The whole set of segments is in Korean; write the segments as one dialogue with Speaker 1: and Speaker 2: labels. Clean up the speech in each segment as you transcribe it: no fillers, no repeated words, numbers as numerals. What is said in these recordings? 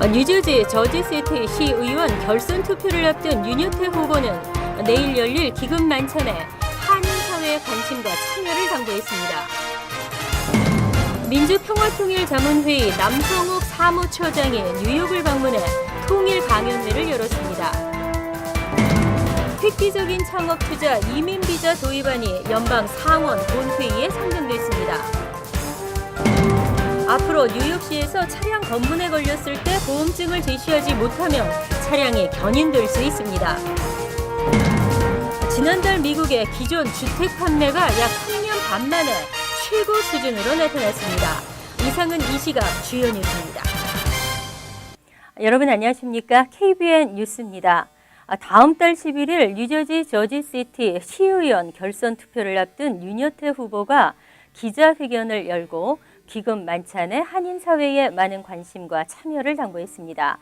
Speaker 1: 뉴저지 저지시티 시의원 결선 투표를 앞둔 윤여태 후보는 내일 열릴 기금 만찬에 한인사회의 관심과 참여를 당부했습니다. 민주평화통일자문회의 남성욱 사무처장이 뉴욕을 방문해 통일 강연회를 열었습니다. 획기적인 창업투자 이민비자 도입안이 연방 상원 본회의에 상정됐습니다. 앞으로 뉴욕시에서 차량 검문에 걸렸을 때 보험증을 제시하지 못하면 차량이 견인될 수 있습니다. 지난달 미국의 기존 주택 판매가 약 3년 반 만에 최고 수준으로 나타났습니다. 이상은 이 시각 주요 뉴스입니다. 여러분 안녕하십니까? KBN 뉴스입니다. 다음 달 11일 뉴저지 저지시티 시의원 결선 투표를 앞둔 윤여태 후보가 기자회견을 열고 기금 만찬에 한인사회에 많은 관심과 참여를 당부했습니다.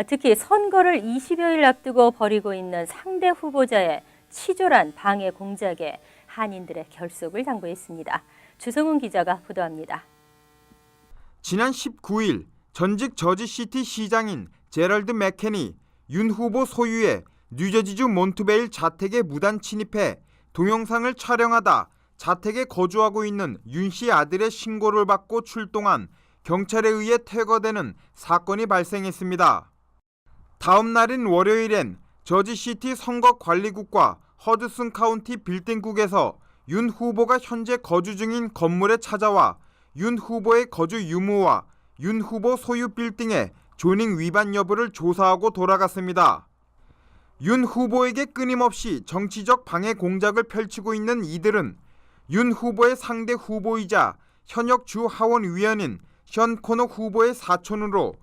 Speaker 1: 특히 선거를 20여일 앞두고 벌이고 있는 상대 후보자의 치졸한 방해 공작에 한인들의 결속을 당부했습니다. 주성훈 기자가 보도합니다.
Speaker 2: 지난 19일 전직 저지시티 시장인 제럴드 맥케니 윤 후보 소유의 뉴저지주 몬트베일 자택에 무단 침입해 동영상을 촬영하다 자택에 거주하고 있는 윤 씨 아들의 신고를 받고 출동한 경찰에 의해 퇴거되는 사건이 발생했습니다. 다음 날인 월요일엔 저지시티 선거관리국과 허드슨 카운티 빌딩국에서 윤 후보가 현재 거주 중인 건물에 찾아와 윤 후보의 거주 유무와 윤 후보 소유 빌딩의 조닝 위반 여부를 조사하고 돌아갔습니다. 윤 후보에게 끊임없이 정치적 방해 공작을 펼치고 있는 이들은 윤 후보의 상대 후보이자 현역 주 하원위원인 션 코녹 후보의 사촌으로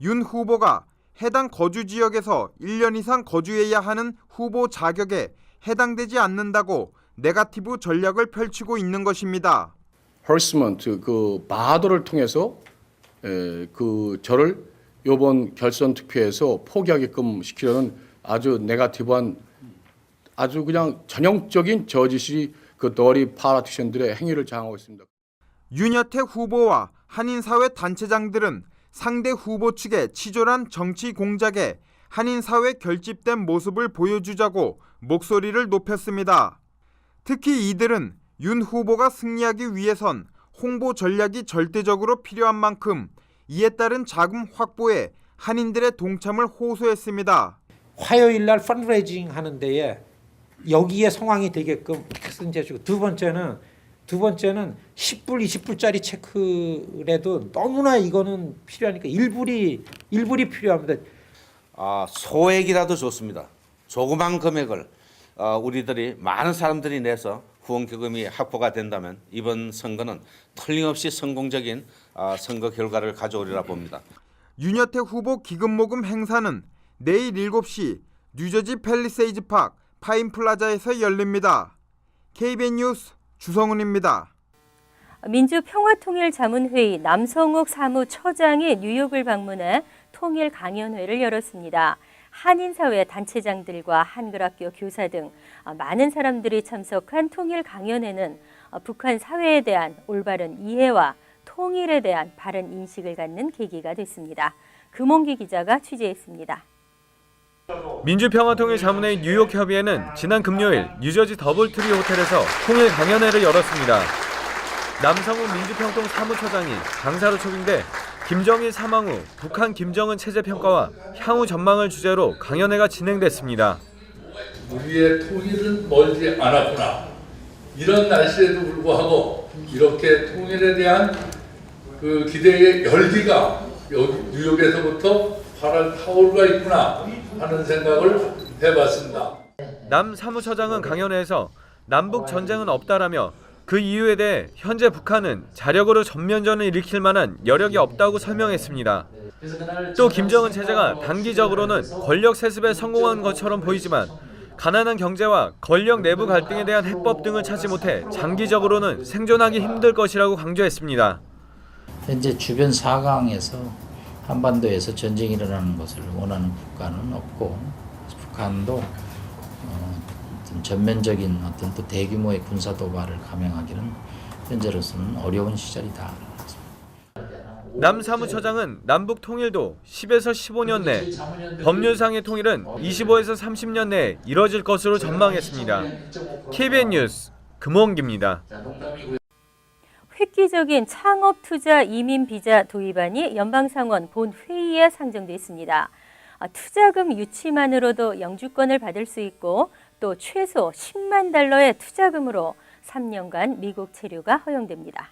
Speaker 2: 윤 후보가 해당 거주 지역에서 1년 이상 거주해야 하는 후보 자격에 해당되지 않는다고 네거티브 전략을 펼치고 있는 것입니다.
Speaker 3: 허리스먼트 그 바도를 통해서 저를 이번 결선 투표에서 포기하게끔 시키려는 아주 네거티브한 아주 그냥 전형적인 저지시 그 더리 파라티션들의 행위를 자행하고 있습니다.
Speaker 2: 윤여태 후보와 한인사회 단체장들은 상대 후보 측의 치졸한 정치 공작에 한인사회 결집된 모습을 보여주자고 목소리를 높였습니다. 특히 이들은 윤 후보가 승리하기 위해선 홍보 전략이 절대적으로 필요한 만큼 이에 따른 자금 확보에 한인들의 동참을 호소했습니다.
Speaker 4: 화요일 날 펀드레이징 하는 데에 여기에 성황이 되게끔 쓰셔주고 두 번째는 10불, 20불짜리 체크라도 너무나 이거는 필요하니까 일불이 필요합니다.
Speaker 5: 소액이라도 좋습니다. 조그만 금액을 우리들이 많은 사람들이 내서 후원 기금이 확보가 된다면 이번 선거는 틀림없이 성공적인 선거 결과를 가져오리라 봅니다.
Speaker 2: 윤여태 후보 기금 모금 행사는 내일 7시 뉴저지 팰리세이즈 팍 파인플라자에서 열립니다. KBN 뉴스 주성훈입니다.
Speaker 1: 민주평화통일자문회의 남성욱 사무처장이 뉴욕을 방문해 통일 강연회를 열었습니다. 한인사회 단체장들과 한글학교 교사 등 많은 사람들이 참석한 통일 강연회는 북한 사회에 대한 올바른 이해와 통일에 대한 바른 인식을 갖는 계기가 됐습니다. 금홍기 기자가 취재했습니다.
Speaker 6: 민주평화통일자문회의 뉴욕협의회는 지난 금요일 뉴저지 더블트리 호텔에서 통일 강연회를 열었습니다. 남성욱 민주평통 사무처장이 강사로 초빙돼 김정일 사망 후 북한 김정은 체제 평가와 향후 전망을 주제로 강연회가 진행됐습니다.
Speaker 7: 우리의 통일은 멀지 않았구나. 이런 날씨에도 불구하고 이렇게 통일에 대한 그 기대의 열기가 여기 뉴욕에서부터 활활 타오르고 있구나 하는 생각을 해봤습니다.
Speaker 6: 남 사무처장은 강연회에서 남북 전쟁은 없다라며 그 이유에 대해 현재 북한은 자력으로 전면전을 일으킬 만한 여력이 없다고 설명했습니다. 또 김정은 체제가 단기적으로는 권력 세습에 성공한 것처럼 보이지만 가난한 경제와 권력 내부 갈등에 대한 해법 등을 찾지 못해 장기적으로는 생존하기 힘들 것이라고 강조했습니다.
Speaker 8: 현재 주변 사강에서 한반도에서 전쟁이 일어나는 것을 원하는 국가는 없고 북한도 전면적인 어떤 또 대규모의 군사 도발을 감행하기는 현재로서는 어려운 시절이다.
Speaker 6: 남 사무처장은 남북 통일도 10에서 15년 내, 법률상의 통일은 25에서 30년 내에 이뤄질 것으로 전망했습니다. KBN 뉴스 금원기입니다.
Speaker 1: 획기적인 창업 투자 이민 비자 도입안이 연방상원 본회의에 상정됐습니다. 투자금 유치만으로도 영주권을 받을 수 있고 또 최소 10만 달러의 투자금으로 3년간 미국 체류가 허용됩니다.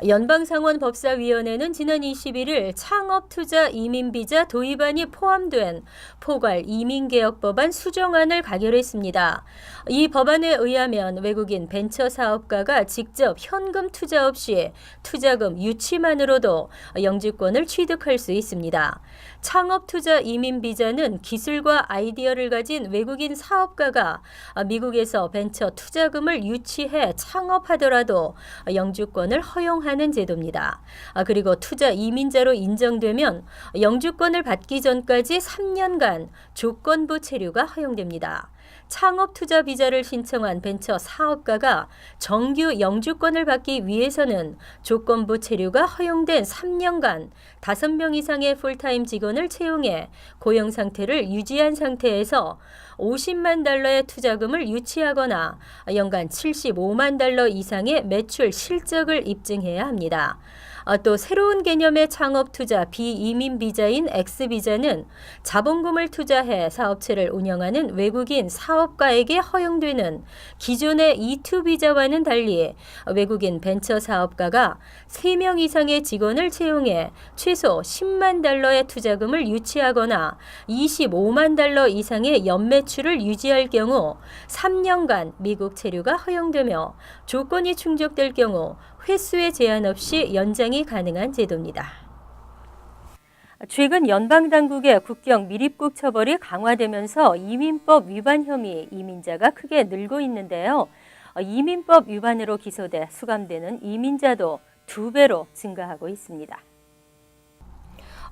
Speaker 1: 연방상원 법사위원회는 지난 21일 창업투자 이민비자 도입안이 포함된 포괄 이민개혁법안 수정안을 가결했습니다. 이 법안에 의하면 외국인 벤처 사업가가 직접 현금 투자 없이 투자금 유치만으로도 영주권을 취득할 수 있습니다. 창업투자 이민비자는 기술과 아이디어를 가진 외국인 사업가가 미국에서 벤처 투자금을 유치해 창업하더라도 영주권을 허용하는 제도입니다. 그리고 투자 이민자로 인정되면 영주권을 받기 전까지 3년간 조건부 체류가 허용됩니다. 창업 투자 비자를 신청한 벤처 사업가가 정규 영주권을 받기 위해서는 조건부 체류가 허용된 3년간 5명 이상의 풀타임 직원을 채용해 고용 상태를 유지한 상태에서 50만 달러의 투자금을 유치하거나 연간 75만 달러 이상의 매출 실적을 입증해야 합니다. 또 새로운 개념의 창업투자 비이민 비자인 X비자는 자본금을 투자해 사업체를 운영하는 외국인 사업가에게 허용되는 기존의 E2 비자와는 달리 외국인 벤처 사업가가 3명 이상의 직원을 채용해 최소 10만 달러의 투자금을 유치하거나 25만 달러 이상의 연매출을 유지할 경우 3년간 미국 체류가 허용되며 조건이 충족될 경우 횟수에 제한 없이 연장이 가능한 제도입니다. 최근 연방당국의 국경 밀입국 처벌이 강화되면서 이민법 위반 혐의 이민자가 크게 늘고 있는데요. 이민법 위반으로 기소돼 수감되는 이민자도 2배로 증가하고 있습니다.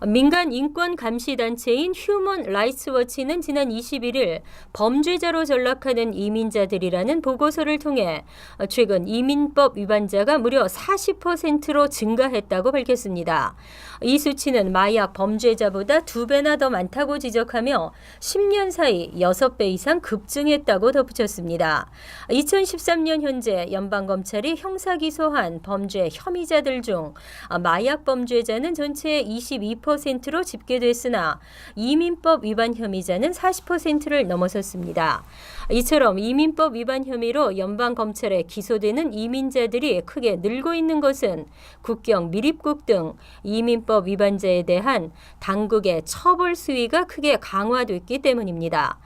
Speaker 1: 민간 인권 감시 단체인 휴먼 라이츠 워치는 지난 21일 범죄자로 전락하는 이민자들이라는 보고서를 통해 최근 이민법 위반자가 무려 40%로 증가했다고 밝혔습니다. 이 수치는 마약 범죄자보다 2배나 더 많다고 지적하며 10년 사이 6배 이상 급증했다고 덧붙였습니다. 2013년 현재 연방검찰이 형사기소한 범죄 혐의자들 중 마약 범죄자는 전체의 22%로 집계됐으나 이민법 위반 혐의자는 40%를 넘어섰습니다. 이처럼 이민법 위반 혐의로 연방검찰에 기소되는 이민자들이 크게 늘고 있는 것은 국경 밀입국 등 이민법 위반자에 대한 당국의 처벌 수위가 크게 강화됐기 때문입니다.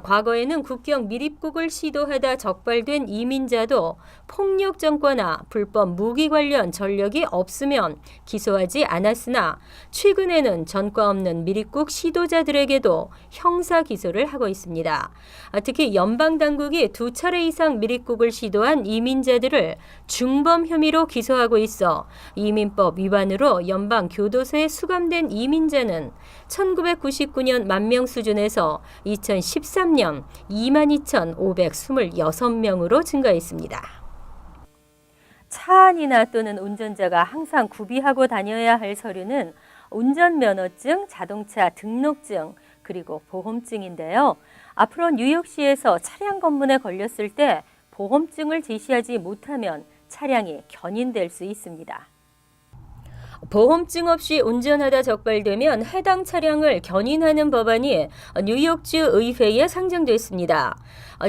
Speaker 1: 과거에는 국경 밀입국을 시도하다 적발된 이민자도 폭력 전과나 불법 무기 관련 전력이 없으면 기소하지 않았으나 최근에는 전과 없는 밀입국 시도자들에게도 형사 기소를 하고 있습니다. 특히 연방당국이 2차례 이상 밀입국을 시도한 이민자들을 중범 혐의로 기소하고 있어 이민법 위반으로 연방 교도소에 수감된 이민자는 1999년 10,000명 수준에서 2013년 22,526명으로 증가했습니다. 차 안이나 또는 운전자가 항상 구비하고 다녀야 할 서류는 운전면허증, 자동차 등록증, 그리고 보험증인데요. 앞으로 뉴욕시에서 차량 검문에 걸렸을 때 보험증을 제시하지 못하면 차량이 견인될 수 있습니다. 보험증 없이 운전하다 적발되면 해당 차량을 견인하는 법안이 뉴욕주 의회에 상정됐습니다.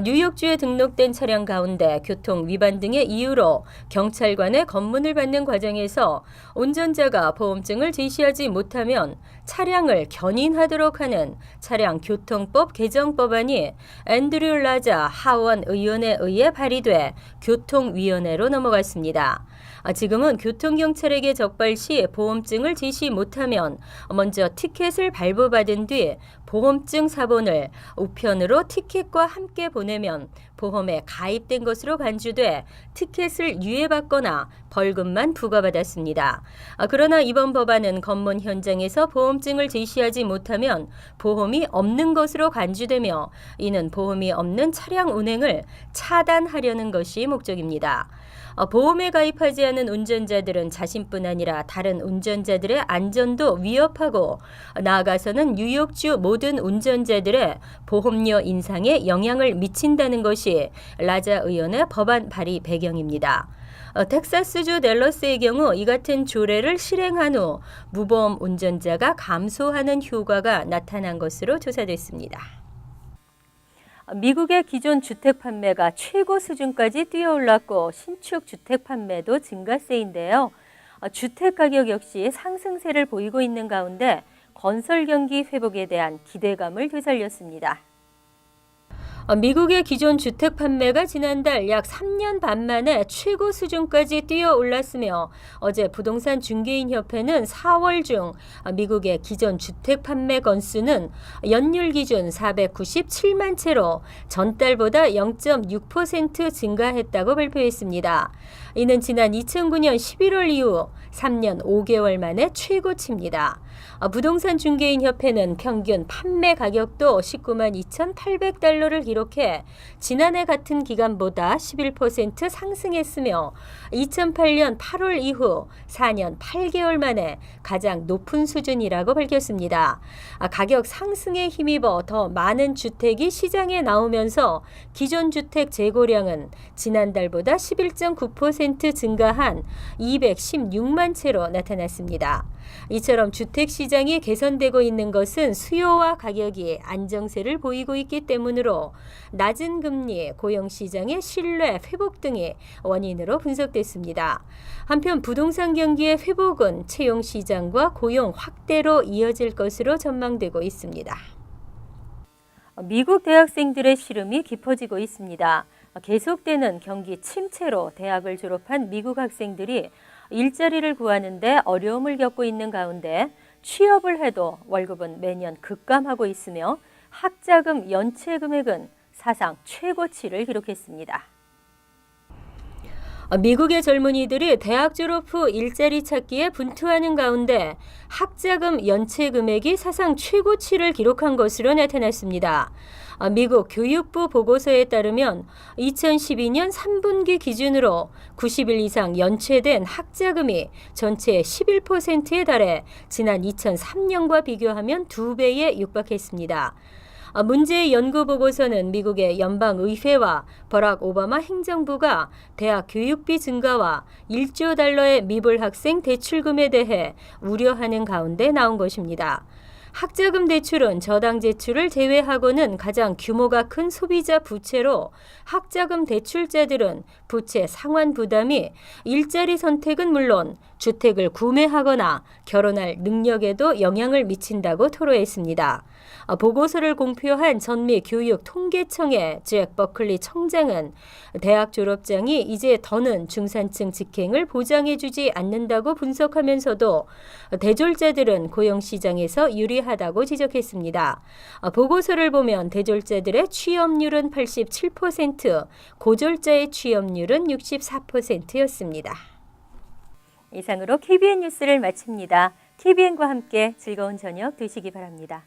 Speaker 1: 뉴욕주에 등록된 차량 가운데 교통 위반 등의 이유로 경찰관의 검문을 받는 과정에서 운전자가 보험증을 제시하지 못하면 차량을 견인하도록 하는 차량교통법 개정 법안이 앤드류 라자 하원 의원에 의해 발의돼 교통위원회로 넘어갔습니다. 지금은 교통경찰에게 적발 시 시민들이 보험증을 제시 못하면 먼저 티켓을 발부받은 뒤 보험증 사본을 우편으로 티켓과 함께 보내면 보험에 가입된 것으로 간주돼 티켓을 유예받거나 벌금만 부과받았습니다. 그러나 이번 법안은 검문 현장에서 보험증을 제시하지 못하면 보험이 없는 것으로 간주되며 이는 보험이 없는 차량 운행을 차단하려는 것이 목적입니다. 보험에 가입하지 않은 운전자들은 자신뿐 아니라 다른 운전자들의 안전도 위협하고 나아가서는 뉴욕주 모든 운전자들의 보험료 인상에 영향을 미친다는 것이 라자 의원의 법안 발의 배경입니다. 텍사스주 댈러스의 경우 이 같은 조례를 실행한 후 무보험 운전자가 감소하는 효과가 나타난 것으로 조사됐습니다. 미국의 기존 주택 판매가 최고 수준까지 뛰어올랐고 신축 주택 판매도 증가세인데요. 주택 가격 역시 상승세를 보이고 있는 가운데 건설 경기 회복에 대한 기대감을 되살렸습니다. 미국의 기존 주택 판매가 지난달 약 3년 반 만에 최고 수준까지 뛰어올랐으며 어제 부동산 중개인 협회는 4월 중 미국의 기존 주택 판매 건수는 연율 기준 497만 채로 전달보다 0.6% 증가했다고 발표했습니다. 이는 지난 2009년 11월 이후 3년 5개월 만에 최고치입니다. 부동산 중개인 협회는 평균 판매 가격도 19만 2,800달러를 기록해 지난해 같은 기간보다 11% 상승했으며 2008년 8월 이후 4년 8개월 만에 가장 높은 수준이라고 밝혔습니다. 가격 상승에 힘입어 더 많은 주택이 시장에 나오면서 기존 주택 재고량은 지난달보다 11.9% 증가한 216만 채로 나타났습니다. 이처럼 주택 시장이 개선되고 있는 것은 수요와 가격이 안정세를 보이고 있기 때문으로 낮은 금리, 고용 시장의 신뢰 회복 등이 원인으로 분석됐습니다. 한편 부동산 경기의 회복은 채용 시장과 고용 확대로 이어질 것으로 전망되고 있습니다. 미국 대학생들의 시름이 깊어지고 있습니다. 계속되는 경기 침체로 대학을 졸업한 미국 학생들이 일자리를 구하는데 어려움을 겪고 있는 가운데 취업을 해도 월급은 매년 급감하고 있으며 학자금 연체 금액은 사상 최고치를 기록했습니다. 미국의 젊은이들이 대학 졸업 후 일자리 찾기에 분투하는 가운데 학자금 연체 금액이 사상 최고치를 기록한 것으로 나타났습니다. 미국 교육부 보고서에 따르면 2012년 3분기 기준으로 90일 이상 연체된 학자금이 전체의 11%에 달해 지난 2003년과 비교하면 2배에 육박했습니다. 문제의 연구 보고서는 미국의 연방의회와 버락 오바마 행정부가 대학 교육비 증가와 1조 달러의 미불 학생 대출금에 대해 우려하는 가운데 나온 것입니다. 학자금 대출은 저당 제출을 제외하고는 가장 규모가 큰 소비자 부채로 학자금 대출자들은 부채 상환 부담이 일자리 선택은 물론 주택을 구매하거나 결혼할 능력에도 영향을 미친다고 토로했습니다. 보고서를 공표한 전미 교육통계청의 잭 버클리 청장은 대학 졸업장이 이제 더는 중산층 직행을 보장해주지 않는다고 분석하면서도 대졸자들은 고용시장에서 유리하다고 지적했습니다. 보고서를 보면 대졸자들의 취업률은 87%, 고졸자의 취업률은 64%였습니다. 이상으로 KBN 뉴스를 마칩니다. KBN과 함께 즐거운 저녁 되시기 바랍니다.